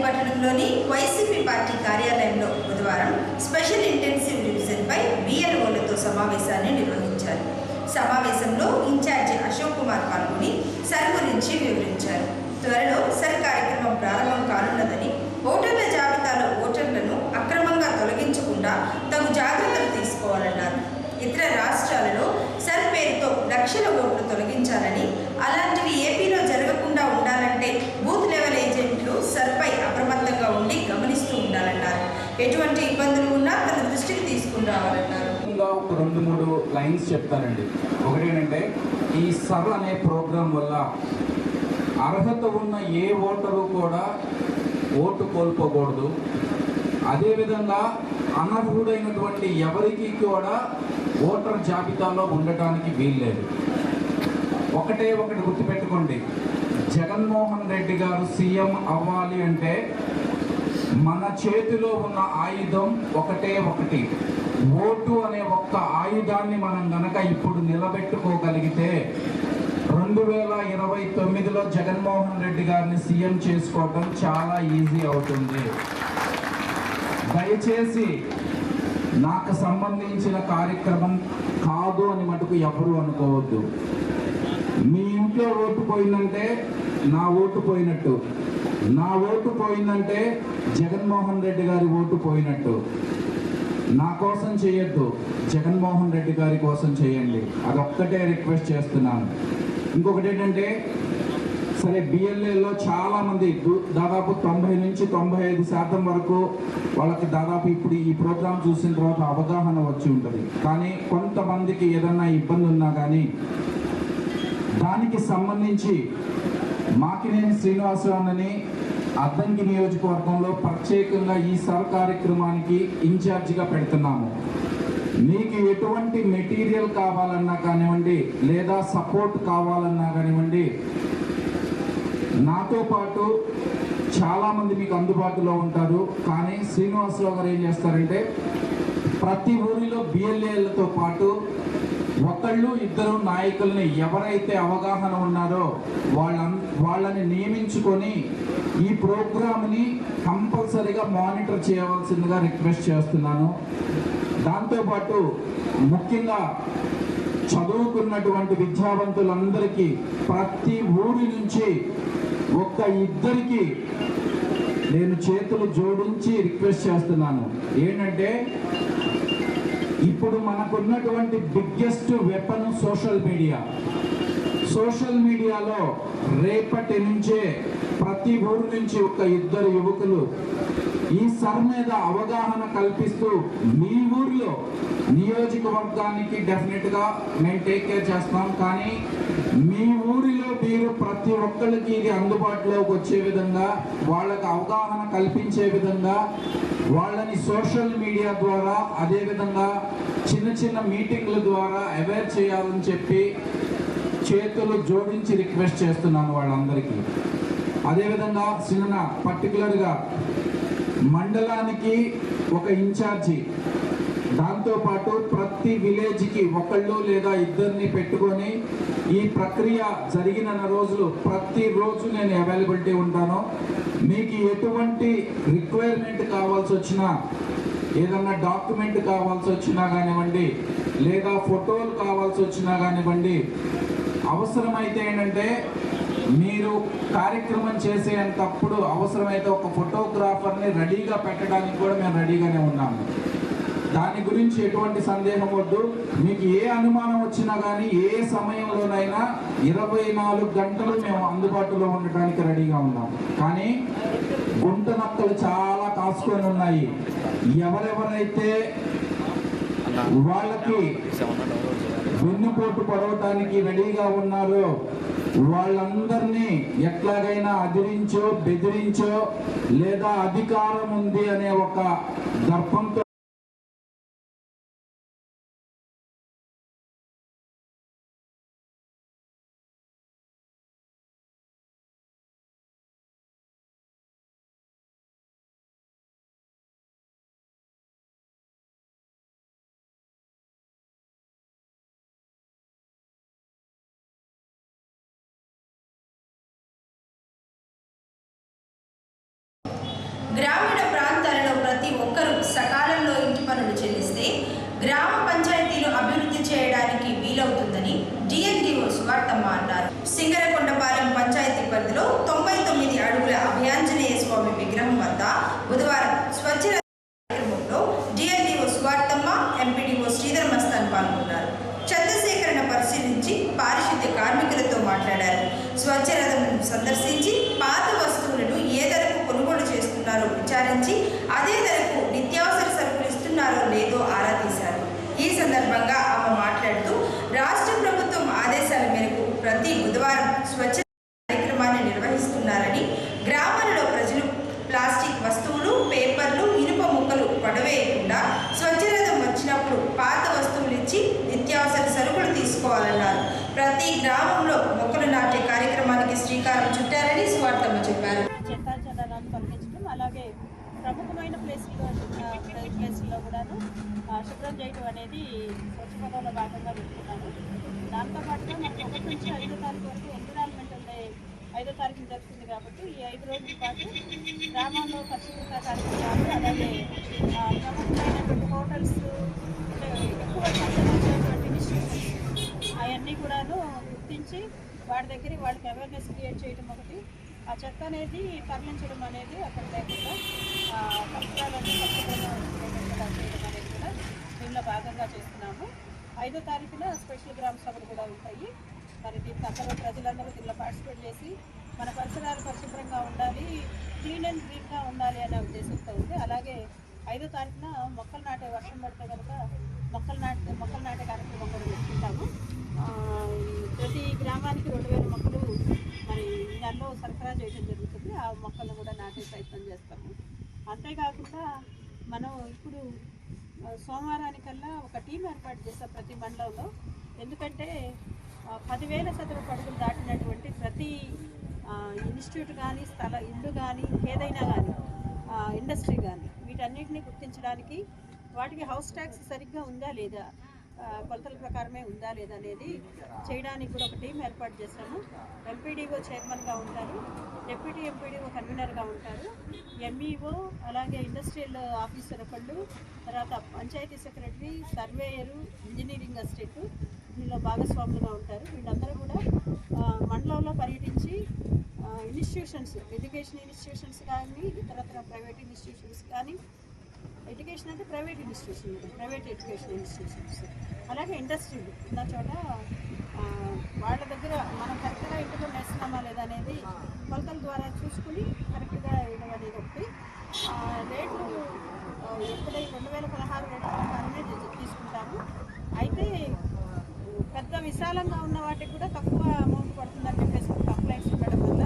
పట్టణంలోని YCP party కార్యాలయంలో బుధవారం స్పెషల్ ఇంటెన్సివ్ రివిజన్పై BLOలతో సమావేశాన్ని నిర్వహించారు. సమావేశంలో ఇన్ఛార్జి అశోక్ కుమార్ పాల్గొని సర్ గురించి వివరించారు. త్వరలో సర్ కార్యక్రమం ప్రారంభం కానున్నదని, ఓటర్ల జాబితాలో ఓటర్లను అక్రమంగా తొలగించకుండా తగు జాగ్రత్తలు తీసుకోవాలన్నారు. ఇతర రాష్ట్రాలలో సర్ పేరుతో లక్షల ఓట్లు తొలగించాలని, అలాంటివి ఏపీలో జరగకుండా ఉండాలంటే బూత్ లెవెల్ ఏజెంట్లు సర్పై అప్రమత్తంగా ఉండి గమనిస్తూ ఉండాలన్నారు. ఎటువంటి ఇబ్బందులు ఉన్నా తన దృష్టికి తీసుకుని రావాలన్నారు. ఒక 2-3 లైన్స్ చెప్తానండి. ఒకటేంటంటే, ఈ సర్ అనే ప్రోగ్రాం వల్ల అర్హత ఉన్న ఏ ఓటరు కూడా ఓటు కోల్పోకూడదు. అదేవిధంగా అనర్హుడైనటువంటి ఎవరికి కూడా ఓటర్ జాబితాలో ఉండటానికి వీల్లేదు. ఒకటి గుర్తుపెట్టుకోండి, జగన్మోహన్ రెడ్డి గారు సీఎం అవ్వాలి అంటే మన చేతిలో ఉన్న ఆయుధం ఒకటి, ఓటు అనే ఒక్క ఆయుధాన్ని మనం గనక ఇప్పుడు నిలబెట్టుకోగలిగితే 2029లో జగన్మోహన్ రెడ్డి గారిని సీఎం చేసుకోవడం చాలా ఈజీ అవుతుంది. దయచేసి నాకు సంబంధించిన కార్యక్రమం కాదు అని మటుకు ఎవరు అనుకోవద్దు. మీ ఇంట్లో ఓటు పోయిందంటే నా ఓటు పోయినట్టు, నా ఓటు పోయిందంటే జగన్మోహన్ రెడ్డి గారి ఓటు పోయినట్టు. నా కోసం చేయొద్దు, జగన్మోహన్ రెడ్డి గారి కోసం చేయండి. అదొక్కటే రిక్వెస్ట్ చేస్తున్నాను. ఇంకొకటి ఏంటంటే, సరే BLAలో చాలామంది దాదాపు 90 నుంచి 95% వరకు వాళ్ళకి దాదాపు ఇప్పుడు ఈ ప్రోగ్రాం చూసిన తర్వాత అవగాహన వచ్చి ఉంటుంది. కానీ కొంతమందికి ఏదన్నా ఇబ్బంది ఉన్నా కానీ దానికి సంబంధించి మాకినేని శ్రీనివాసరావుని అద్దంకి నియోజకవర్గంలో ప్రత్యేకంగా ఈ సర్ కార్యక్రమానికి ఇన్ఛార్జిగా పెడుతున్నాము. మీకు ఎటువంటి మెటీరియల్ కావాలన్నా కానివ్వండి, లేదా సపోర్ట్ కావాలన్నా కానివ్వండి, నాతో పాటు చాలామంది మీకు అందుబాటులో ఉంటారు. కానీ శ్రీనివాసరావు గారు ఏం చేస్తారంటే, ప్రతి ఊరిలో BLAలతో పాటు ఒకళ్ళు ఇద్దరు నాయకుల్ని ఎవరైతే అవగాహన ఉన్నారో వాళ్ళని నియమించుకొని ఈ ప్రోగ్రామ్ని కంపల్సరీగా మానిటర్ చేయవలసిందిగా రిక్వెస్ట్ చేస్తున్నాను. దాంతోపాటు ముఖ్యంగా చదువుకున్నటువంటి విద్యావంతులందరికీ ప్రతి ఊరి నుంచి ఒక్క ఇద్దరికి నేను చేతులు జోడించి రిక్వెస్ట్ చేస్తున్నాను. ఏంటంటే, ఇప్పుడు మనకున్నటువంటి బిగ్గెస్ట్ వెపన్ సోషల్ మీడియాలో రేపటి నుంచే ప్రతి ఊరు నుంచి ఒక ఇద్దరు యువకులు ఈ సర్ మీద అవగాహన కల్పిస్తూ మీ ఊరిలో నియోజకవర్గానికి డెఫినెట్గా మేము టేక్ కేర్ చేస్తాం. కానీ మీ ఊరిలో మీరు ప్రతి ఒక్కరికి ఇది అందుబాటులోకి వచ్చే విధంగా, వాళ్ళకి అవగాహన కల్పించే విధంగా వాళ్ళని సోషల్ మీడియా ద్వారా, అదేవిధంగా చిన్న మీటింగ్ల ద్వారా అవేర్ చేయాలని చెప్పి చేతులు జోడించి రిక్వెస్ట్ చేస్తున్నాను వాళ్ళందరికీ. అదేవిధంగా పర్టికులర్గా మండలానికి ఒక ఇన్ఛార్జి, దాంతోపాటు ప్రతి విలేజ్కి ఒకళ్ళు లేదా ఇద్దరిని పెట్టుకొని ఈ ప్రక్రియ జరిగిన రోజులు ప్రతిరోజు నేను అవైలబిలిటీ ఉంటాను. మీకు ఎటువంటి రిక్వైర్మెంట్ కావాల్సి వచ్చినా, ఏదన్నా డాక్యుమెంట్ కావాల్సి వచ్చినా కానివ్వండి, లేదా ఫోటోలు కావాల్సి వచ్చినా కానివ్వండి, అవసరమైతే ఏంటంటే మీరు కార్యక్రమం చేసేటప్పుడు అవసరమైతే ఒక ఫోటోగ్రాఫర్ని రెడీగా పెట్టడానికి కూడా మేము రెడీగానే ఉన్నాము. దాని గురించి ఎటువంటి సందేహం వద్దు. మీకు ఏ అనుమానం వచ్చినా కానీ ఏ సమయంలోనైనా 24 గంటలు మేము అందుబాటులో ఉండటానికి రెడీగా ఉన్నాం. కానీ గుంట నక్కలు చాలా కాసుకొని ఉన్నాయి. ఎవరెవరైతే వాళ్ళకి వెన్నుపోటు పడవటానికి రెడీగా ఉన్నారో వాళ్ళందరినీ ఎట్లాగైనా అదిరించో, బెదిరించో, లేదా అధికారం ఉంది అనే ఒక దర్పంతో ప్లేస్లో కూడాను శుభ్రం చేయడం అనేది స్వచ్ఛ పదంలో భాగంగా పెట్టుకున్నాను. దాంతోపాటుగా మనకు 1 నుంచి 5వ తారీఖు వరకు ఎన్విరాన్మెంట్ డే 5వ తారీఖున జరుగుతుంది కాబట్టి ఈ 5 రోజుల పాటు గ్రామాల్లో పరిశుభ్రత కార్యక్రమాలు, అలాగే ప్రముఖమైనటువంటి హోటల్స్, ఎక్కువ సంఖ్యలో వచ్చేటువంటి ఇన్స్టిట్యూషన్స్ అవన్నీ కూడాను గుర్తించి వాళ్ళకి అవేర్నెస్ క్రియేట్ చేయడం ఒకటి, ఆ చెత్త అనేది తరలించడం అనేది అక్కడ లేకుండా పరిసరాలన్నీ పరిశుభ్రంగా చేయడం అనేది కూడా దీనిలో భాగంగా చేస్తున్నాము. 5వ తారీఖున స్పెషల్ గ్రామ సభలు కూడా ఉంటాయి. మరి దీనికి అందరూ ప్రజలందరూ దీనిలో పార్టిసిపేట్ చేసి మన పరిసరాలు పరిశుభ్రంగా ఉండాలి, క్లీన్ అండ్ గ్రీన్గా ఉండాలి అనే ఉద్దేశంతో ఉంది. అలాగే 5వ తారీఖున మొక్కలు నాటే వర్షం పడితే కనుక మొక్కలు నాటే కార్యక్రమం కూడా పెట్టుకుంటాము. ప్రతి గ్రామానికి 2000 మొక్కలు మరి నెలలో సరఫరా చేయడం జరుగుతుంది. ఆ మొక్కలను కూడా నాటే ప్రయత్నం చేస్తాము. అంతేకాకుండా మనం ఇప్పుడు సోమవారానికల్లా ఒక టీం ఏర్పాటు చేస్తాం ప్రతి మండలంలో. ఎందుకంటే 10,000 చదరపు అడుగులు దాటినటువంటి ప్రతి ఇన్స్టిట్యూట్ కానీ, ఇల్లు కానీ, ఏదైనా కానీ, ఇండస్ట్రీ కానీ, వీటన్నిటిని గుర్తించడానికి వాటికి హౌస్ ట్యాక్స్ సరిగ్గా ఉందా లేదా, కొలతల ప్రకారమే ఉందా లేదా అనేది చేయడానికి కూడా ఒక టీం ఏర్పాటు చేశాము. ఎంపీడీఓ చైర్మన్గా ఉంటారు, డిప్యూటీ ఎంపీడీఓ కన్వీనర్గా ఉంటారు, ఎంఈఓ, అలాగే ఇండస్ట్రియల్ ఆఫీసర్ ఒకళ్ళు, తర్వాత panchayat secretary, surveyor, engineering assistant దీనిలో భాగస్వాములుగా ఉంటారు. వీళ్ళందరూ కూడా మండలంలో పర్యటించి ఇన్స్టిట్యూషన్స్, ఎడ్యుకేషన్ ఇన్స్టిట్యూషన్స్ కానీ, ఇతరత్ర ప్రైవేట్ ఇన్స్టిట్యూషన్స్ కానీ, ఎడ్యుకేషన్ అంటే ప్రైవేట్ ఎడ్యుకేషన్ ఇన్స్టిట్యూషన్స్, అలాగే ఇండస్ట్రీలు ఉన్న చోట వాళ్ళ దగ్గర మనం కరెక్ట్గా ఇంటికి వేస్తున్నామా లేదా అనేది కొలతల ద్వారా చూసుకుని కరెక్ట్గా వేయడం అనేది ఒకటి. రేట్లు ఎప్పుడై 2016 రేట్ల ప్రకారమే తీసుకుంటాము. అయితే పెద్ద విశాలంగా ఉన్న వాటికి కూడా తక్కువ అమౌంట్ పడుతుందని చెప్పేసి కంప్లైంట్స్ ఉండడం వల్ల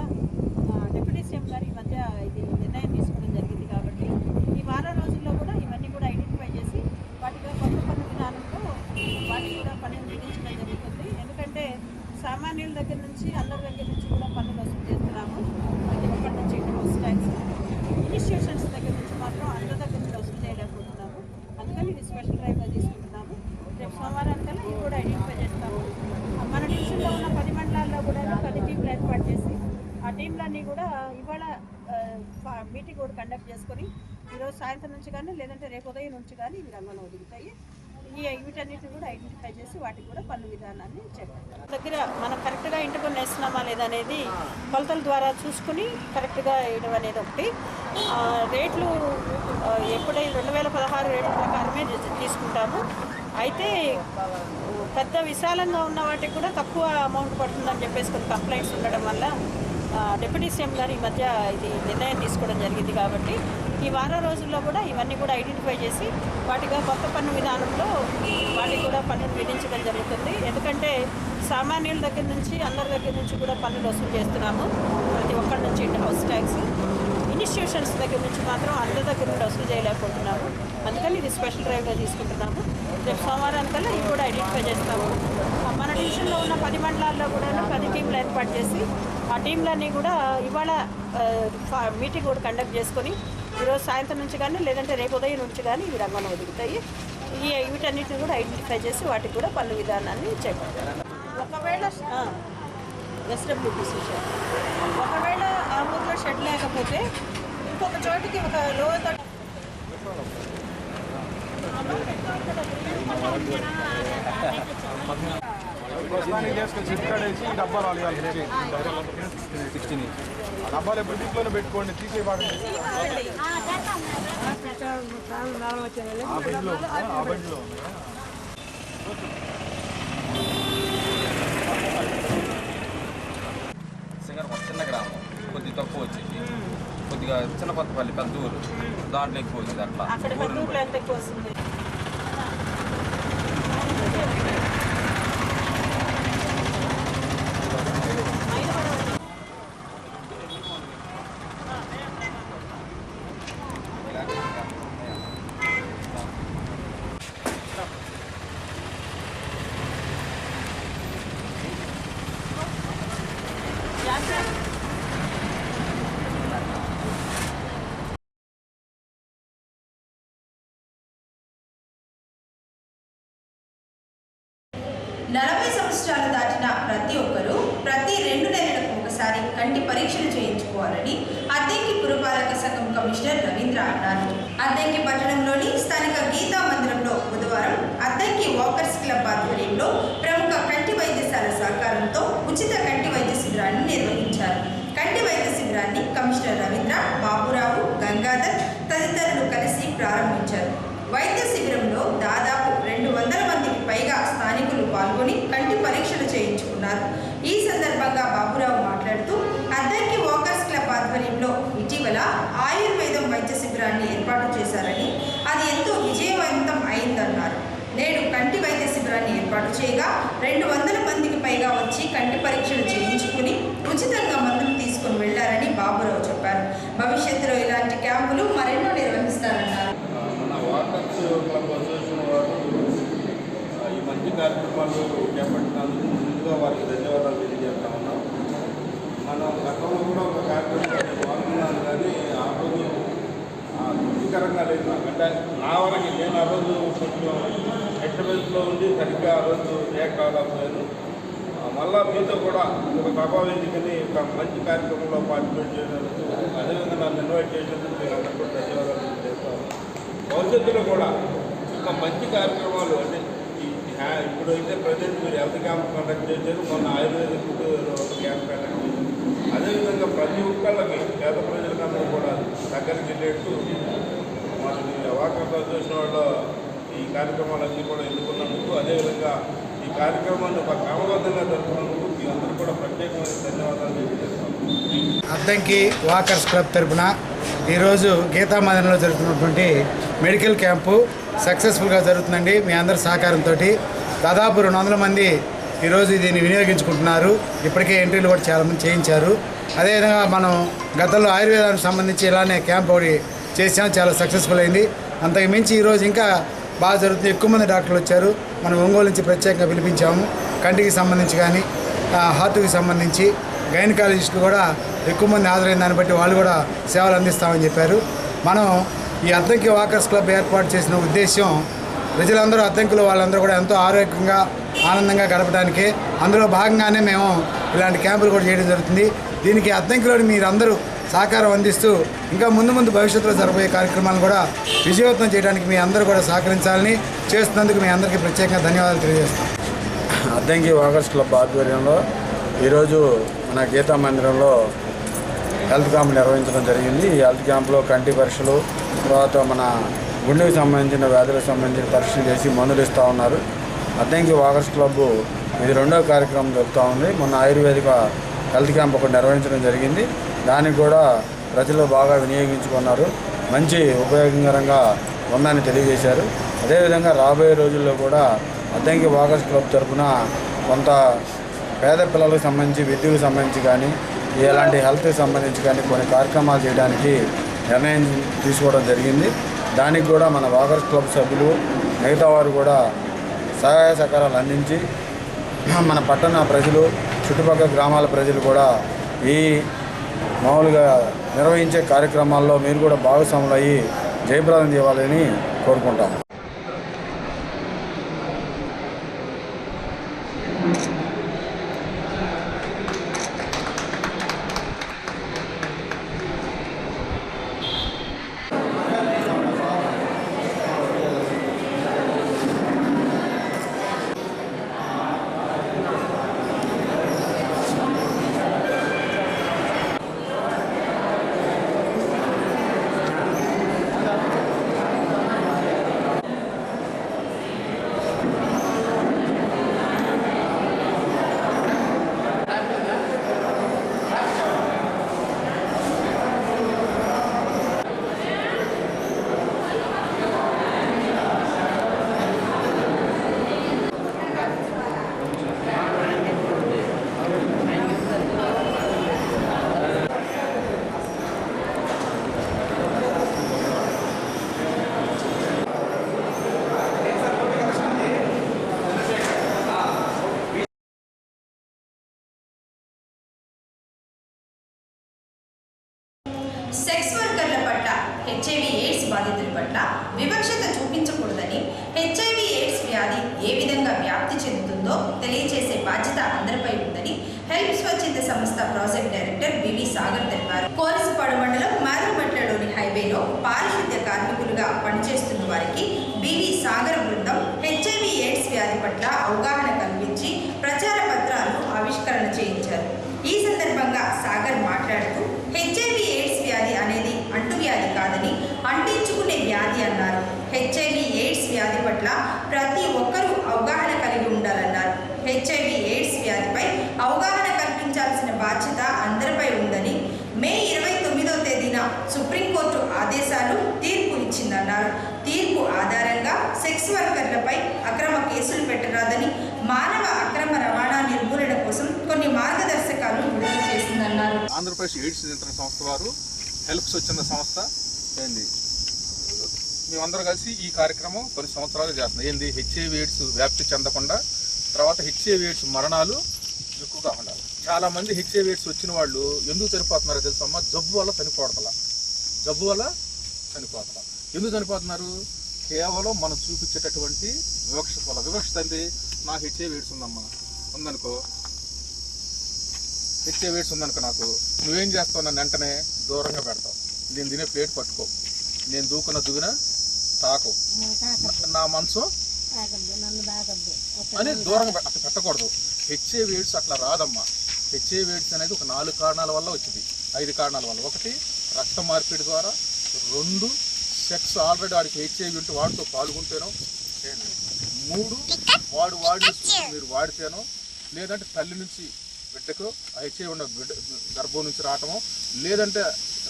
డిప్యూటీ సీఎం గారు ఈ మధ్య ఇది నిర్ణయం తీసుకోవడం జరిగింది. కాబట్టి ఈ వారం రోజుల్లో కూడా ఇవన్నీ కూడా ఐడెంటిఫై చేసి వాటిగా కొత్త పన్ను విధానంలో వాటికి కూడా పన్నులు విధించడం జరుగుతుంది. ఎందుకంటే సామాన్యుల దగ్గర నుంచి అందరి దగ్గర నుంచి కూడా పన్నులు వసూలు చేస్తున్నాము. ప్రతి ఒక్కరి నుంచి హౌస్ ట్యాక్స్, ఇన్స్టిట్యూషన్స్ దగ్గర నుంచి మాత్రం అందరి దగ్గర నుంచి వసూలు చేయలేకపోతున్నాము. అందుకని ఇది స్పెషల్ డ్రైవ్గా తీసుకుంటున్నాము. రేపు సోమవారానికల్లా ఇవి కూడా ఐడెంటిఫై చేస్తాము. మన డివిజన్లో ఉన్న 10 మండలాల్లో కూడా 10 టీంలు ఏర్పాటు చేసి ఆ టీంలన్నీ కూడా ఇవాళ మీటింగ్ కూడా కండక్ట్ చేసుకొని ఈరోజు సాయంత్రం నుంచి కానీ, లేదంటే రేపు ఉదయం నుంచి కానీ ఇవి రంగంలో దిగుతాయి. వీటన్నిటిని కూడా ఐడెంటిఫై చేసి వాటికి కూడా పన్ను విధానాన్ని చేపడతారు. దగ్గర మనం కరెక్ట్గా ఇంటికి వేస్తున్నామా లేదా అనేది కొలతల ద్వారా చూసుకుని కరెక్ట్గా వేయడం అనేది ఒకటి. రేట్లు ఎప్పుడై 2016 రేట్ల ప్రకారమే తీసుకుంటాము. అయితే పెద్ద విశాలంగా ఉన్న వాటికి కూడా తక్కువ అమౌంట్ పడుతుందని చెప్పేసి కొన్ని కంప్లైంట్స్ ఉండడం వల్ల డిప్యూటీ సీఎం గారు ఈ మధ్య ఇది నిర్ణయం తీసుకోవడం జరిగింది. కాబట్టి ఈ వారం రోజుల్లో కూడా ఇవన్నీ కూడా ఐడెంటిఫై చేసి వాటిగా కొత్త పన్ను విధానంలో వాటికి కూడా పన్నులు విధించడం జరుగుతుంది. ఎందుకంటే సామాన్యుల దగ్గర నుంచి అందరి దగ్గర నుంచి కూడా పన్నులు వసూలు చేస్తున్నాము. ప్రతి ఒక్కరి నుంచి హౌస్ ట్యాక్స్, ఇన్స్టిట్యూషన్స్ దగ్గర నుంచి మాత్రం అందరి దగ్గర నుండి వసూలు చేయలేకపోతున్నాము. అందుకని ఇది స్పెషల్ డ్రైవ్గా తీసుకుంటున్నాము. రేపు సోమవారానికల్లా ఇవి కూడా ఐడెంటిఫై చేస్తాము. మన డివిజన్లో ఉన్న 10 మండలాల్లో కూడా 10 టీంలు ఏర్పాటు చేసి ఆ టీంలన్నీ కూడా ఇవాళ మీటింగ్ కూడా కండక్ట్ చేసుకొని ఈరోజు సాయంత్రం నుంచి కానీ, లేదంటే రేపు ఉదయం నుంచి కానీ ఇవి రంగంలో దిగుతాయి. వీటన్నిటిని కూడా ఐడెంటిఫై చేసి వాటికి కూడా పన్ను విధానాన్ని చేపడతారు. ఒకవేళ ఎస్డబ్ల్యూపీసీ షెడ్, ఒకవేళ ఆ ఊరిలో షెడ్ లేకపోతే ఇంకొక చోటికి ఒక లోత డబ్బాలు ఎప్పుడు ఇంట్లోనే పెట్టుకోండి, తీసేయబాకండి. సింగర్ ఒక చిన్న గ్రామం, కొద్దిగా తక్కువ వచ్చింది, కొద్దిగా చిన్న కొత్తపల్లి పెద్ద ఊరు, దాంట్లో ఎక్కువ వచ్చింది. అట్లా 40 సంవత్సరాలు దాటిన ప్రతి ఒక్కరూ ప్రతి 2 నెలలకు ఒకసారి కంటి పరీక్షలు చేయించుకోవాలని అద్దెంకి పురపాలక సంఘం కమిషనర్ రవీంద్ర అన్నారు. అద్దెంకి పట్టణంలోని స్థానిక గీతా మందిరంలో బుధవారం అద్దెంకి వాకర్స్ క్లబ్ ఆధ్వర్యంలో ప్రముఖ కంటి వైద్యశాల సహకారంతో ఉచిత కంటి వైద్య శిబిరాన్ని నిర్వహించారు. కంటి వైద్య శిబిరాన్ని కమిషనర్ రవీంద్ర, బాబురావు, గంగాధర్ తదితరులు కలిసి ప్రారంభించారు. వైద్య శిబిరంలో దాదాపు 200 మందికి పైగా స్థానికులు పాల్గొని కంటి పరీక్షలు చేయించుకున్నారు. ఈ సందర్భంగా బాబురావు మాట్లాడుతూ అద్దెంకి వాకర్స్ క్లబ్ ఆధ్వర్యంలో ఇటీవల ఆయుర్వేదం వైద్య శిబిరాన్ని ఏర్పాటు చేశారని అది ఎంతో విజయవంతం అయిందన్నారు. నేడు కంటి వైద్య శిబిరాన్ని ఏర్పాటు చేయగా 200 మందికి పైగా వచ్చి కంటి పరీక్షలు చేయించుకుని ఉచితంగా మందులు తీసుకుని వెళ్లారని బాబురావు చెప్పారు. భవిష్యత్తులో ఇలాంటి క్యాంపులు మరెన్నో నిర్వహిస్తారన్నారు. వాకర్స్ క్లబ్ అసోసియేషన్ వారు ఈ మంచి కార్యక్రమాలు చేపట్టినందుకు ముందుగా వారికి ధన్యవాదాలు తెలియజేస్తా ఉన్నాం. మనం గతంలో కూడా ఒక కార్యక్రమాన్ని పాల్గొన్నాను, కానీ ఆ రోజు తృప్తికరంగా లేదు నాకు. అంటే నా వరకు నేను ఆ రోజు కొంచెం హెడ్లో ఉండి సరిగ్గా ఆ రోజు రియాక్ట్ అవ్వలేకపోయాను. మళ్ళా మీతో కూడా ఒక ప్రభావించుకొని ఒక మంచి కార్యక్రమంలో పార్టిసిపేట్ చేయడానికి, అదేవిధంగా నన్ను ఇన్వైట్ చేసినందుకు మీరు అందరూ కూడా ధన్యవాదాలు తెలియజేస్తాను. భవిష్యత్తులో కూడా ఇంకా మంచి కార్యక్రమాలు, అంటే ఇప్పుడు అయితే ప్రజెంట్ మీరు హెల్త్ క్యాంప్ కండక్ట్ చేశారు, మొన్న ఆయుర్వేదిక్ క్యాంప్ కండక్ట్ చేశారు. అదేవిధంగా ప్రతి ఒక్కళ్ళకి పేద ప్రజలకందరూ కూడా దగ్గరికి వెళ్ళేట్టు మనకి వాకర్స్ అసోసియేషన్ వాళ్ళు ఈ కార్యక్రమాలన్నీ కూడా ఎన్నుకున్నందుకు, అదేవిధంగా ఈ కార్యక్రమాన్ని ఒక క్రమబద్ధంగా జరుపుకున్నందుకు మీ అందరూ కూడా ప్రత్యేకమైన ధన్యవాదాలు తెలియజేస్తాం. అద్దంకి వాకర్స్ క్లబ్ తరఫున ఈరోజు గీతా మందిరంలో జరుగుతున్నటువంటి మెడికల్ క్యాంపు సక్సెస్ఫుల్గా జరుగుతుందండి. మీ అందరి సహకారంతో దాదాపు 200 మంది ఈరోజు దీన్ని వినియోగించుకుంటున్నారు. ఇప్పటికే ఎంట్రీలు కూడా చాలామంది చేయించారు. అదేవిధంగా మనం గతంలో ఆయుర్వేదానికి సంబంధించి ఇలానే క్యాంప్ ఒకటి చేసాం, చాలా సక్సెస్ఫుల్ అయింది. అంతకు మించి ఈరోజు ఇంకా బాగా జరుగుతుంది. ఎక్కువ మంది డాక్టర్లు వచ్చారు. మనం ఒంగోలు నుంచి ప్రత్యేకంగా పిలిపించాము. కంటికి సంబంధించి కానీ హార్ట్కి సంబంధించి గైనకాలజిస్టులు కూడా ఎక్కువ మంది హాజరైన దాన్ని బట్టి వాళ్ళు కూడా సేవలు అందిస్తామని చెప్పారు. మనం ఈ అద్దంకి వాకర్స్ క్లబ్ ఏర్పాటు చేసిన ఉద్దేశం ప్రజలందరూ, అద్దంకులు వాళ్ళందరూ కూడా ఎంతో ఆరోగ్యంగా ఆనందంగా గడపడానికి. అందులో భాగంగానే మేము ఇలాంటి క్యాంపులు కూడా చేయడం జరుగుతుంది. దీనికి అద్దంకిలోని మీరందరూ సహకారం అందిస్తూ ఇంకా ముందు భవిష్యత్తులో జరగబోయే కార్యక్రమాలను కూడా విజయవంతం చేయడానికి మీ అందరూ కూడా సహకరించాలని, చేస్తున్నందుకు మీ అందరికీ ప్రత్యేకంగా ధన్యవాదాలు తెలియజేస్తాం. అద్దంకి వాకర్స్ క్లబ్ ఆధ్వర్యంలో ఈరోజు మన గీతా మందిరంలో హెల్త్ క్యాంప్ నిర్వహించడం జరిగింది. ఈ హెల్త్ క్యాంప్లో కంటి పరీక్షలు, తర్వాత మన గుండెకి సంబంధించిన వ్యాధులకు సంబంధించిన పరీక్షలు చేసి మందులు ఇస్తూ ఉన్నారు. అద్దంకి వాకర్స్ క్లబ్ ఇది 2వ కార్యక్రమం జరుగుతూ ఉంది. మొన్న ఆయుర్వేదిక హెల్త్ క్యాంప్ ఒకటి నిర్వహించడం జరిగింది. దానికి కూడా ప్రజలు బాగా వినియోగించుకున్నారు. మంచి ఉపయోగకరంగా ఉందని తెలియజేశారు. అదేవిధంగా రాబోయే రోజుల్లో కూడా అద్దంకి వాకర్స్ క్లబ్ తరఫున కొంత పేద పిల్లలకు సంబంధించి, విద్యకు సంబంధించి కానీ, ఎలాంటి హెల్త్కి సంబంధించి కానీ కొన్ని కార్యక్రమాలు చేయడానికి నిర్ణయం తీసుకోవడం జరిగింది. దానికి కూడా మన వాకర్స్ క్లబ్ సభ్యులు మిగతా వారు కూడా సహాయ సహకారాలు అందించి మన పట్టణ ప్రజలు, చుట్టుపక్కల గ్రామాల ప్రజలు కూడా ఈ మామూలుగా నిర్వహించే కార్యక్రమాల్లో మీరు కూడా భాగస్వాములు అయ్యి జయప్రదం చేయాలని కోరుకుంటాం. సెక్స్ వర్కర్ల పట్ల హెచ్ఐవి ఎయిడ్స్ బాధితుల పట్ల వివక్షత చూపించకూడదని, హెచ్ఐవి ఎయిడ్స్ వ్యాధి ఏ విధంగా వ్యాప్తి చెందుతుంది, ఉందో తెలియజేసే బాధ్యత అందరిపై ఉందని హెల్ప్ స్వచ్ఛంద సంస్థ ప్రాజెక్ట్ డైరెక్టర్ బివి సాగర్ తెలిపారు. కోరసపాడు మండలం మాధవమెట్లలోని హైవేలో పారిశుద్ధ్య కార్మికులుగా పనిచేస్తున్న వారికి బివి సాగర్ బృందం హెచ్ఐవి ఎయిడ్స్ వ్యాధి పట్ల అవగాహన కల్పించి ప్రచార పత్రాలను ఆవిష్కరణ చేయించారు. ఈ సందర్భంగా సాగర్ మాట్లాడుతూ హెచ్ఐవి ఎయిడ్స్ వ్యాధి అనేది అంటువ్యాధి కాదని అంటించుకునే వ్యాధి అన్నారు. హెచ్ఐవి ఎయిడ్స్ వ్యాధి పట్ల ప్రతి ఒక్కరూ అవగాహన కలిగి ఉండాలన్నారు. హెచ్ఐవి ఎయిడ్స్ వ్యాధిపై అవగాహన కల్పించాల్సిన బాధ్యత అందరిపై ఉందని మే 29వ తేదీన సుప్రీంకోర్టు ఆదేశాలు తీర్పు ఇచ్చిందన్నారు. తీర్పు ఆధారంగా సెక్స్ వర్కర్లపై అక్రమ కేసులు పెట్టరాదని మానవ అక్రమ రవాణా నిర్మూలన కోసం కొన్ని మార్గదర్శకాలు విడుదల చేసిందన్నారు. ఆంధ్రప్రదేశ్ ఎయిడ్స్ నియంత్రణ సంస్థ వారు హెల్ప్ స్వచ్ఛంద సంస్థ ఏంది మేమందరం కలిసి ఈ కార్యక్రమం కొన్ని సంవత్సరాలు చేస్తున్నాం. ఏంది హెచ్ఐవి ఎయిడ్స్ వ్యాప్తి చెందకుండా, తర్వాత హెచ్ఐవి ఎయిడ్స్ మరణాలు ఎక్కువగా ఉండాలి. చాలామంది హెచ్ఐవి ఎయిడ్స్ వచ్చిన వాళ్ళు ఎందుకు చనిపోతున్నారో తెలుసమ్మా? జబ్బు వల్ల చనిపోవట్లా. ఎందుకు చనిపోతున్నారు? కేవలం మనం చూపించేటటువంటి వివక్షత వల్ల. వివక్షత అంటే నాకు హెచ్ఐవి ఎయిడ్స్ ఉందనుకో హెచ్ఐవి ఎయిడ్స్ ఉందనుకో నాకు నువ్వేం చేస్తావు? నన్ను వెంటనే దూరంగా పెడతావు. నేను తినే ప్లేట్ పట్టుకో, నేను దువ్విన తాకు, నా మనసు అని దూరంగా అట్లా పెట్టకూడదు. హెచ్ఐవి ఎయిడ్స్ అట్లా రాదమ్మా. హెచ్ఐవి ఎయిడ్స్ అనేది ఒక 4 కారణాల వల్ల వచ్చింది, 5 కారణాల వల్ల. 1 రక్త మార్పిడి ద్వారా, 2 సెక్స్ ఆల్రెడీ వాడికి హెచ్ఐవి ఉంటే వాడితో పాల్గొంటేనో, 3 వాడిని మీరు వాడితేనో, లేదంటే తల్లి నుంచి బిడ్డకు హెచ్ఐవి ఉన్న గర్భం నుంచి రావటమో, లేదంటే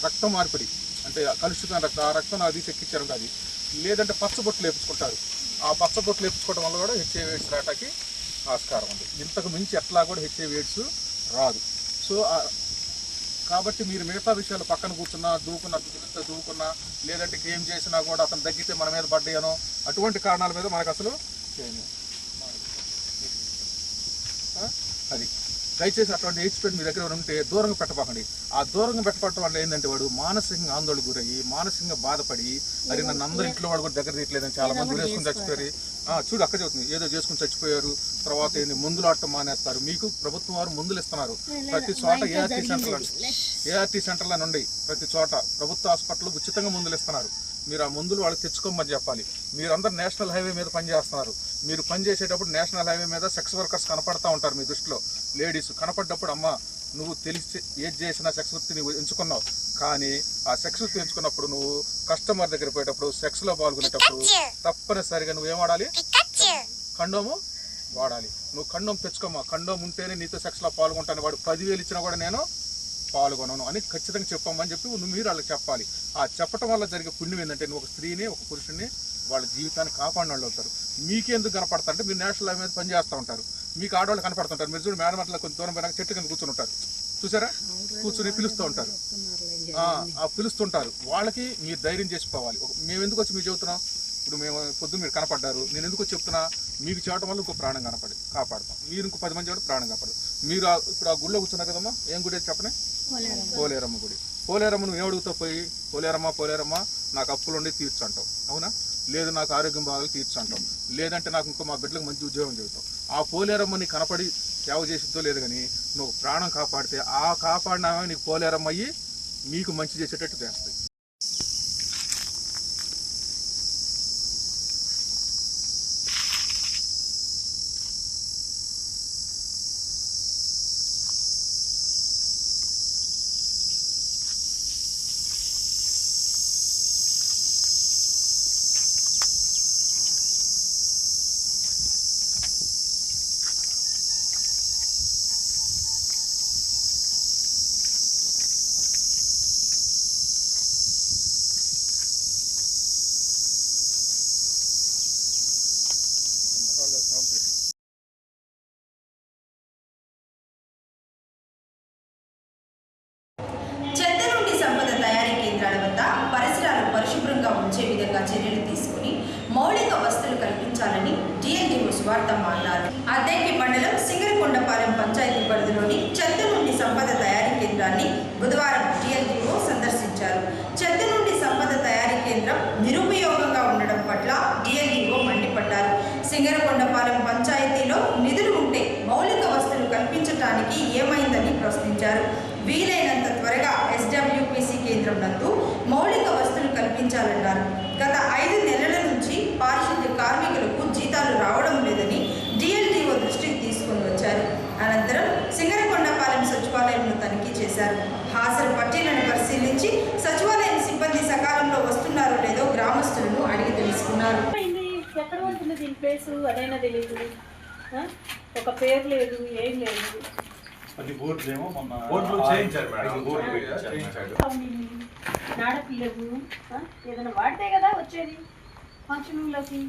రక్త మార్పిడి అంటే కలుషితం రక్తం, ఆ రక్తం నాకు తీసి ఎక్కించారు అది, లేదంటే పచ్చబొట్లు లేపించుకుంటారు. ఆ పచ్చబొట్లు లేపించుకోవడం వల్ల కూడా హెచ్ఐవి ఎయిడ్స్ రావటానికి ఆస్కారం ఉంది. ఇంతకు మించి ఎట్లా కూడా హెచ్ఐవి ఎయిడ్స్ రాదు. సో కాబట్టి మీరు మిగతా విషయాలు పక్కన కూర్చున్నా, దూకున్నా, లేదంటే ఏం చేసినా కూడా అతను తగ్గితే మన మీద పడ్డాయనో అటువంటి కారణాల మీద మనకు అసలు అది దయచేసి అటువంటి ఎయిడ్స్ పేరు మీ దగ్గర ఉంటే దూరంగా పెట్టకండి. ఆ దూరంగా పెట్టడం వల్ల ఏంటంటే వాడు మానసికంగా ఆందోళన గురయ్యి, మానసికంగా బాధపడి, అది నన్ను అందరి ఇంట్లో వాడు కూడా దగ్గర తీయట్లేదని చాలా మంది వేసుకుని చచ్చిపోయారు. చూడు అక్క చెబుతుంది, ఏదో చేసుకుని చచ్చిపోయారు. తర్వాత ఏంటి మందులు ఆడటం మానేస్తారు. మీకు ప్రభుత్వం వారు మందులు ఇస్తున్నారు. ప్రతి చోట ఏఆర్టీ సెంటర్ల నుండి ప్రతి చోట ప్రభుత్వ హాస్పిటల్ ఉచితంగా మందులు ఇస్తున్నారు. మీరు ఆ మందులు వాళ్ళకి తెచ్చుకోమని చెప్పాలి. మీరందరూ నేషనల్ హైవే మీద పనిచేస్తున్నారు. మీరు పనిచేసేటప్పుడు నేషనల్ హైవే మీద సెక్స్ వర్కర్స్ కనపడతా ఉంటారు. మీ దృష్టిలో లేడీస్ కనపడ్డప్పుడు, అమ్మ నువ్వు తెలిసి ఏది చేసినా సెక్స్ వృత్తిని ఎంచుకున్నావు, కానీ ఆ సెక్స్ వృత్తి ఎంచుకున్నప్పుడు నువ్వు కస్టమర్ దగ్గర పోయేటప్పుడు, సెక్స్లో పాల్గొనేటప్పుడు తప్పనిసరిగా నువ్వు ఏం వాడాలి? కండోము వాడాలి. నువ్వు కండోమ్ తెచ్చుకోమ్మా. కండోమ్ ఉంటేనే నీతో సెక్స్లో పాల్గొంటాను. వాడు 10,000 ఇచ్చినా కూడా నేను పాల్గొనను అని ఖచ్చితంగా చెప్పమ్మని చెప్పి మీరు వాళ్ళకి చెప్పాలి. ఆ చెప్పడం వల్ల జరిగే పుణ్యం ఏంటంటే నువ్వు ఒక స్త్రీని, ఒక పురుషుని వాళ్ళ జీవితాన్ని కాపాడిన వాళ్ళు అవుతారు. మీకెందుకు కనపడతారంటే మీరు నేషనల్ హైవే మీద పనిచేస్తూ ఉంటారు. మీకు ఆడవాళ్ళు కనపడుతుంటారు. మీరు చూడు మేడం అట్లా కొంచెం దూరం పోయినాక చెట్టు కింద కూర్చొని ఉంటారు. చూసారా? కూర్చొని పిలుస్తూ ఉంటారు. పిలుస్తుంటారు. వాళ్ళకి మీరు ధైర్యం చేసుకోవాలి. మేము ఎందుకు వచ్చి మీరు చెబుతున్నాం? ఇప్పుడు మేము పొద్దున్న మీరు కనపడ్డారు, నేను ఎందుకు చెప్తున్నా? మీకు చేయడం వల్ల ఇంకో ప్రాణం కాపాడతాం. మీరు ఇంకో 10 మంది ప్రాణం కాపాడు. మీరు ఇప్పుడు ఆ గుడిలో కూర్చున్నారు కదమ్మా, ఏం గుడి చెప్పనే? పోలేరమ్మ గుడి. పోలేరమ్మ నువ్వు ఏమడుగుతావు? పోయి పోలేరమ్మ నాకు అప్పులు ఉండి తీర్చంటావు, అవునా? లేదు నాకు ఆరోగ్యం బాగా తీర్చంటావు, లేదంటే నాకు ఇంకో మా బిడ్డలకు మంచి ఉద్యోగం చెబుతావు. ఆ పోలేరమ్మని కనపడి సేవ చేసిద్దో లేదు, కానీ నువ్వు ప్రాణం కాపాడితే ఆ కాపాడినా నీకు పోలేరమ్మ అయ్యి మీకు మంచి చేసేటట్టు చేస్తాయి. చెత్త నుండి సంపద తయారీ కేంద్రాల వద్ద పరిసరాలు పరిశుభ్రంగా ఉంచే విధంగా చర్యలు తీసుకుని మౌలిక వసతులు కల్పించాలని డిఎల్డీఓ సువార్తమ్మ అన్నారు. అద్దెకి మండలం సింగరకొండపాలెం పంచాయతీ పరిధిలోని చెత్త నుండి సంపద తయారీ కేంద్రాన్ని బుధవారం డిఎల్డీఓ సందర్శించారు. చెత్త నుండి సంపద తయారీ కేంద్రం నిరుపయోగంగా ఉండడం పట్ల డిఎల్డీఓ మండిపడ్డారు. సింగరకొండపాలెం పంచాయతీలో నిధులు పథకానికి ఏమైందని ప్రశ్నించారు. వీలైనంత త్వరగా SWPC కేంద్రం నందు మౌలిక వసతులు కల్పించాలన్నారు. గత 5 నెలల నుంచి పారిశుద్ధ్య కార్మికులకు జీతాలు రావడం లేదని DLDO దృష్టికి తీసుకుని వచ్చారు. అనంతరం సింగరకొండపాలెం సచివాలయంలో తనిఖీ చేశారు. హాజరు పట్టీలను పరిశీలించి సచివాలయం సిబ్బంది సకాలంలో వస్తున్నారో లేదో గ్రామస్తులను అడిగి తెలుసుకున్నారు. ఎక్కడ ఉంటుంది దీని ప్లేసు అదైనా తెలియదు, ఒక పేరు లేదు, ఏం లేదు. నాడపిల్లలు ఏదైనా వాడితే కదా వచ్చేది ఫంక్షన్లోకి.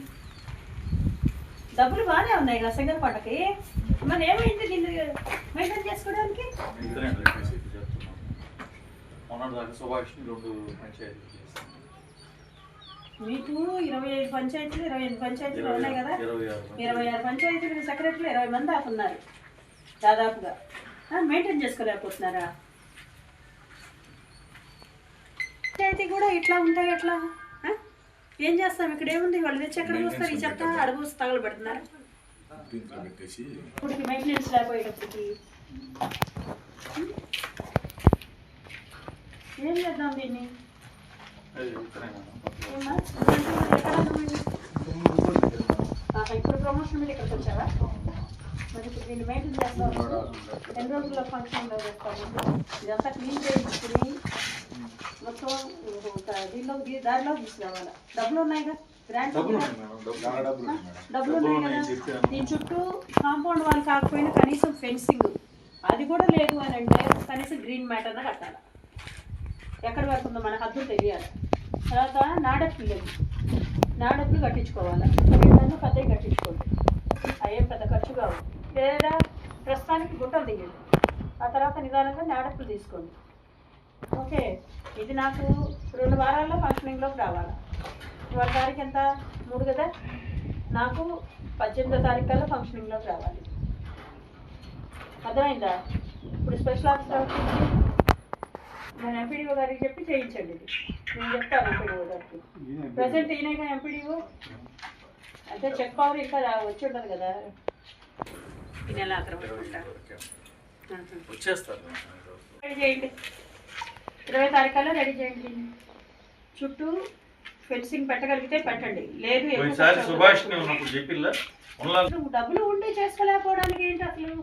డబ్బులు బాగానే ఉన్నాయి కదా సింగరకొండకి, మరి ఏమైంది దీన్ని మెయింటైన్ చేసుకోవడానికి? మీకు 25 పంచాయతీలు 28 పంచాయతీలు ఉన్నాయి కదా, 26 పంచాయతీలు సెక్రటరీలు 20 మంది దాకా ఉన్నారు దాదాపుగా. మెయింటైన్ చేసుకోలేకపోతున్నారా? పంచాయతీ కూడా ఇట్లా ఉంటాయి ఎట్లా? ఏం చేస్తాం? ఇక్కడ ఏముంది? వాళ్ళు తెచ్చి ఎక్కడ చూస్తారు? ఈ చెత్త అడుగు తగలు పెడుతున్నారు. ఇప్పటికి మెయింటెనెన్స్ లేకపోయేటప్పటికి ఏం చేద్దాం దీన్ని? ఇప్పుడు ప్రమోషన్ మీద ఇక్కడికి వచ్చావా? మరి ఇప్పుడు దీన్ని మెయింటైన్ చేస్తాము. ఎన్ని రోజుల్లో ఫంక్షన్లో చేస్తాము? ఇదంతా క్లీన్ చేయించుకుని మొత్తం దీనిలో దారిలో తీసుకురావాలి. డబ్బులు ఉన్నాయిగా, గ్రాంట్ డబ్బులు ఉన్నాయి కదా. దీని చుట్టూ కాంపౌండ్ వాళ్ళు కాకపోయినా కనీసం ఫెన్సింగ్ అది కూడా లేదు అని అంటే కనీసం గ్రీన్ మ్యాట్ అన్న కట్టాలి. ఎక్కడి వరకు ఉందో మనకు హద్దులు తెలియాలి. తర్వాత నాడప్పులు కట్టించుకోవాలి. ఏదన్నా పెద్దవి కట్టించుకోండి, అయ్యేం పెద్ద ఖర్చు కావు. లేదా ప్రస్తుతానికి గుట్టలు తీయండి, ఆ తర్వాత నిదానంగా నాడప్పులు తీసుకోండి. ఓకే, ఇది నాకు 2 వారాల్లో ఫంక్షనింగ్లోకి రావాలి. ఇవాళ తారీఖు ఎంత? 3 కదా. నాకు 18వ తారీఖు కల్లా ఫంక్షనింగ్లోకి రావాలి. అర్థమైందా? ఇప్పుడు స్పెషల్ ఆఫీసర్ నేను ఎంపీడీఓ గారికి చెప్పి చేయించండి. ఇది నేను చెప్తాను ఎంపీడీఓ గారికి. ప్రజెంట్ ఈయనగా ఎంపీడీఓ అంటే చెక్ పవర్ ఇంకా వచ్చి ఉండదు కదా. ఈ నెల వచ్చేస్తారు. రెడీ చేయండి, 20వ తారీఖు కల్లా రెడీ చేయండి. చుట్టూ ఫెన్సింగ్ పెట్టగలిగితే పెట్టండి, లేదు డబ్బులు ఉండి చేసుకోలేకపోవడానికి ఏంటి అసలు?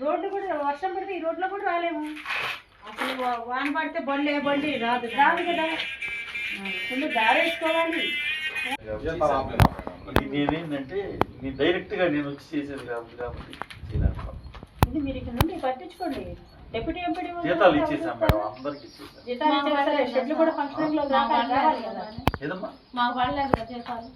రోడ్డు కూడా వర్షం పడితే ఈ రోడ్లో కూడా రాలేము. అసలు వాన పడితే బండి రాదు కదా. ముందు దారి వేసుకోవాలి. నేనేంటంటే నేను డైరెక్ట్గా నేను వచ్చి చేసేది కాబట్టి ఇది మీరు ఇక్కడ నుండి పట్టించుకోండి. డిప్యూటీ ఎంపీడీ జీతాలు ఇచ్చేసాం మేడం, అందరికి ఇచ్చేసాం. జీతాలు ఇచ్చేసారు. షెడ్లు కూడా ఫంక్షన్లో రావాలి కదా. ఏదమ్మా మా వాళ్ళ జీతాలు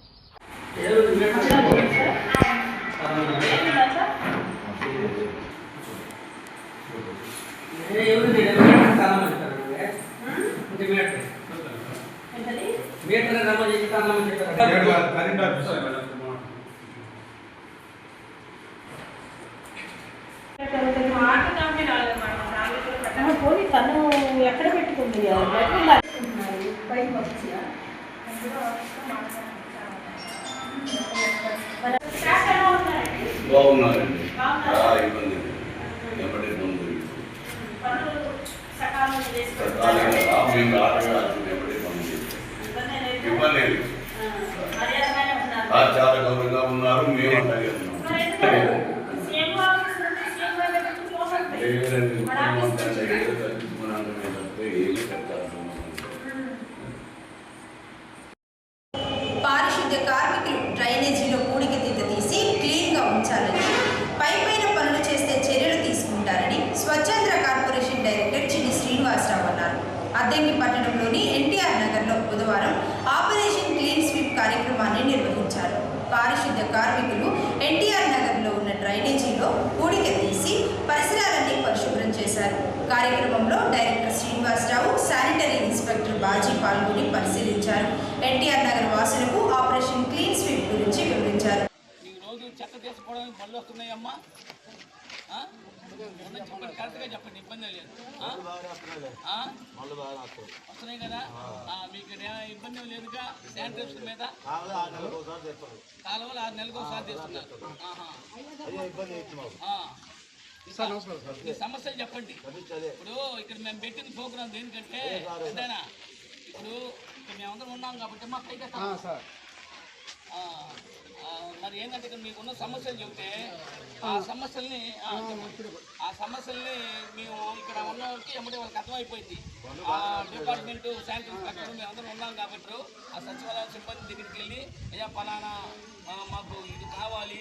పోనీ తను ఎక్కడ పెట్టుకుంది? బాగున్నారండి, చాలా ఇబ్బంది చాలా గౌరవంగా ఉన్నారు. మేము అలాగే పారిశుద్ధ్య కార్మికులు డ్రైనేజీలో పూడికతీత తీసి క్లీన్గా ఉంచాలని, పైపైన పనులు చేస్తే చర్యలు తీసుకుంటారని స్వచ్ఛంద్ర కార్పొరేషన్ డైరెక్టర్ చిన్ని శ్రీనివాసరావు అన్నారు. అద్దెంకి పట్టణంలోని NTR నగర్లో బుధవారం ఆపరేషన్ క్లీన్ స్వీప్ కార్యక్రమాన్ని నిర్వహించారు. పారిశుద్ధ్య కార్మికులు NTR నగర్లో ఉన్న డ్రైనేజీలో పూడిక తీసి పరిసరాలన్నీ పరిశుభ్రం చేశారు. కార్యక్రమంలో director Srinivasa Rao, sanitary inspector Baji పాల్గొని పరిశీలించారు. NTR నగర్ వాసులకు ఆపరేషన్ క్లీన్ స్వీప్ గురించి వివరించారు. చెత్త తీసుకోవడానికి బళ్ళు వస్తున్నాయమ్మా, కరెక్ట్గా చెప్పండి, ఇబ్బంది లేదు. వస్తున్నాయి కదా, మీకు ఇబ్బంది లేదుగా. శానిటైజేషన్ మీద కాలువలు 6 నెలలకు ఒకసారి తీస్తున్నారు. ఈ సమస్యలు చెప్పండి. ఇప్పుడు ఇక్కడ మేము పెట్టిన ప్రోగ్రామ్ దేనికంటే అంతేనా, ఇప్పుడు మేమందరం ఉన్నాం కాబట్టి మా పైకి మరి ఏంటంటే ఇక్కడ మీకున్న సమస్యలు చెబితే ఆ సమస్యల్ని మేము ఇక్కడ ఉన్న వాళ్ళకి ఎమ్మటే వాళ్ళకి అర్థమైపోయింది. ఆ డిపార్ట్మెంట్ శానిటరీ ఇన్స్పెక్టర్ మేమందరం ఉన్నాం కాబట్టి ఆ సచివాలయ సిబ్బంది దగ్గరికి వెళ్ళి అయ్యా పలానా మాకు ఇది కావాలి,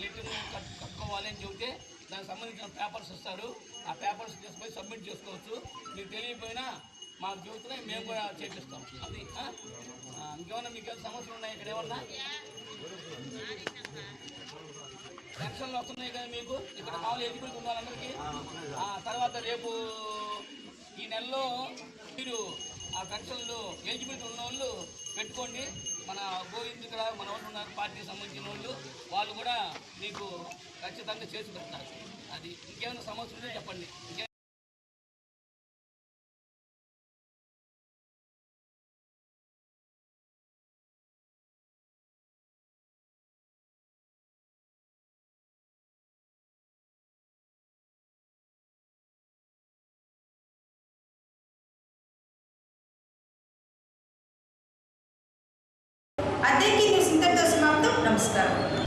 లెటర్ కట్టుకోవాలి అని చెబితే దానికి సంబంధించిన పేపర్స్ ఇస్తారు. ఆ పేపర్స్ తీసుకొని సబ్మిట్ చేసుకోవచ్చు. మీకు తెలియకపోయినా మాకు చెబుతున్నాయి, మేము కూడా చేపిస్తాం. అది ఇంకేమన్నా మీకు సమస్యలు ఉన్నాయి? ఇక్కడ ఏమన్నా పెన్షన్లు వస్తున్నాయి కదా మీకు, ఇక్కడ మామూలు ఎలిజిబిలిటీ ఉన్న వాళ్ళందరికీ. తర్వాత రేపు ఈ నెలలో మీరు ఆ పెన్షన్లు ఎలిజిబిలిటీ ఉన్న వాళ్ళు పెట్టుకోండి. మన గోవింద్ ఇక్కడ మన వాళ్ళు ఉన్నారు, పార్టీకి సంబంధించిన వాళ్ళు కూడా మీకు ఖచ్చితంగా చేసి పెడతారు. అది ఇంకేమైనా సమస్య ఉంటే చెప్పండి. అద్దెకి న్యూస్ ఇంతటితో సమాప్తం. నమస్కారం.